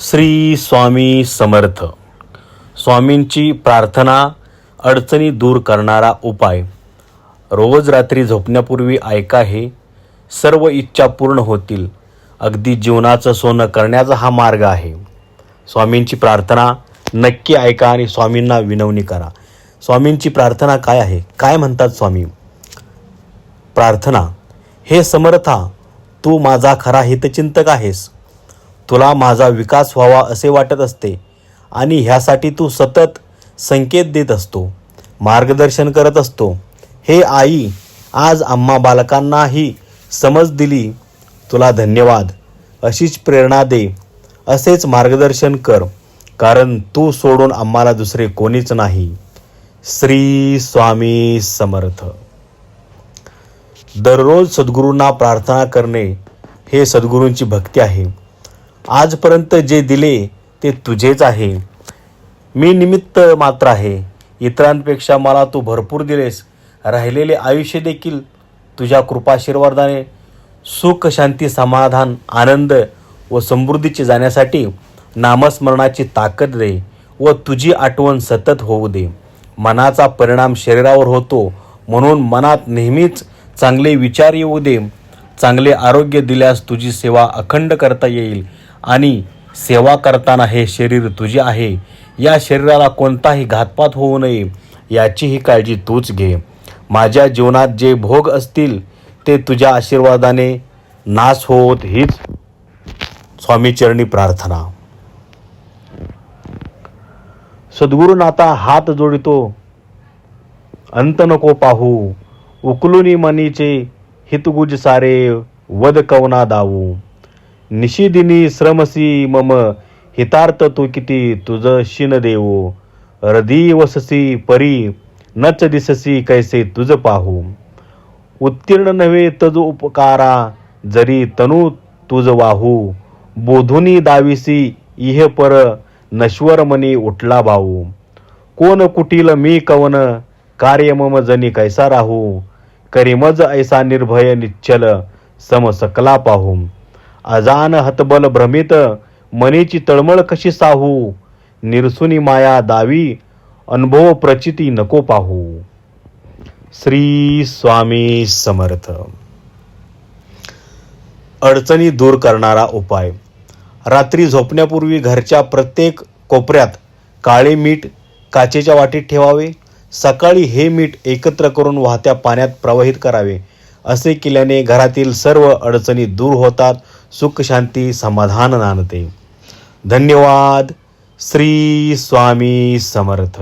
श्री स्वामी समर्थ. स्वामींची प्रार्थना, अडचणी दूर करणारा उपाय. रोज रात्री झोपण्यापूर्वी ऐका, हे सर्व इच्छा पूर्ण होतील. अगदी जीवनाचं सोनं करण्याचा हा मार्ग आहे. स्वामींची प्रार्थना नक्की ऐका आणि स्वामींना विनवणी करा. स्वामींची प्रार्थना काय आहे? काय म्हणतात स्वामी? प्रार्थना: हे समर्था, तू माझा खरा हितचिंतक आहेस. तुला माझा विकास व्हावा असे वाटत असते आणि ह्यासाठी तू सतत संकेत देत असतो, मार्गदर्शन करत असतो. हे आई, आज आम्हा बालकांनाही समज दिली. तुला धन्यवाद. अशीच प्रेरणा दे, असेच मार्गदर्शन कर, कारण तू सोडून आम्हाला दुसरे कोणीच नाही. श्री स्वामी समर्थ. दररोज सद्गुरूंना प्रार्थना करणे हे सद्गुरूंची भक्ती आहे. आजपर्यंत जे दिले ते तुझेच आहे. मी निमित्त मात्र आहे. इतरांपेक्षा मला तू भरपूर दिलेस. राहिलेले आयुष्य देखील तुझ्या कृपाशीर्वादाने सुख, शांती, समाधान, आनंद व समृद्धीचे जाण्यासाठी नामस्मरणाची ताकद दे व तुझी आठवण सतत होऊ दे. मनाचा परिणाम शरीरावर होतो, म्हणून मनात नेहमीच चांगले विचार येऊ दे. चांगले आरोग्य दिल्यास तुझी सेवा अखंड करता येईल आणि सेवा करताना हे शरीर तुझे आहे. या शरीराला कोणताही घातपात होऊ नये याचीही काळजी तूच घे. माझ्या जीवनात जे भोग असतील ते तुझ्या आशीर्वादाने नाश होत. हीच स्वामीचरणी प्रार्थना. सद्गुरुनाथा हात जोडितो, अंत नको पाहू. उकलुनी मनीचे हितगुज सारे, वद कवना दावू. निशिदिनी श्रमसी मम, हितार्थ तू किती तुझ शिन देऊ. हृदी वससी परी, नच दिससी कैसे तुझ पाहू. उत्तीर्ण नव्हे तज उपकारा, जरी तनु तुझ वाहू. बोधुनी दाविसी इह पर, नश्वर मनी उठला भाऊ. कोण कुटील मी कवन, कार्य मम जनी कैसा राहू. करी मज ऐसा निर्भय निश्चल, सम सकला पाहू. अजान हतबल भ्रमित, मनीची तळमळ कशी साहू. निरसुनी माया दावी, अनुभव प्रचिती नको पाहू. श्री स्वामी समर्थ. अडचणी दूर करणारा उपाय. रात्री झोपण्यापूर्वी घरच्या प्रत्येक कोपऱ्यात काळे मीठ काचेच्या वाटीत ठेवावे. सकाळी हे मीठ एकत्र करून वाहत्या पाण्यात प्रवाहित करावे. असे केल्याने घरातील सर्व अडचणी दूर होतात, सुख, शांती, समाधान नांदते. धन्यवाद. श्री स्वामी समर्थ.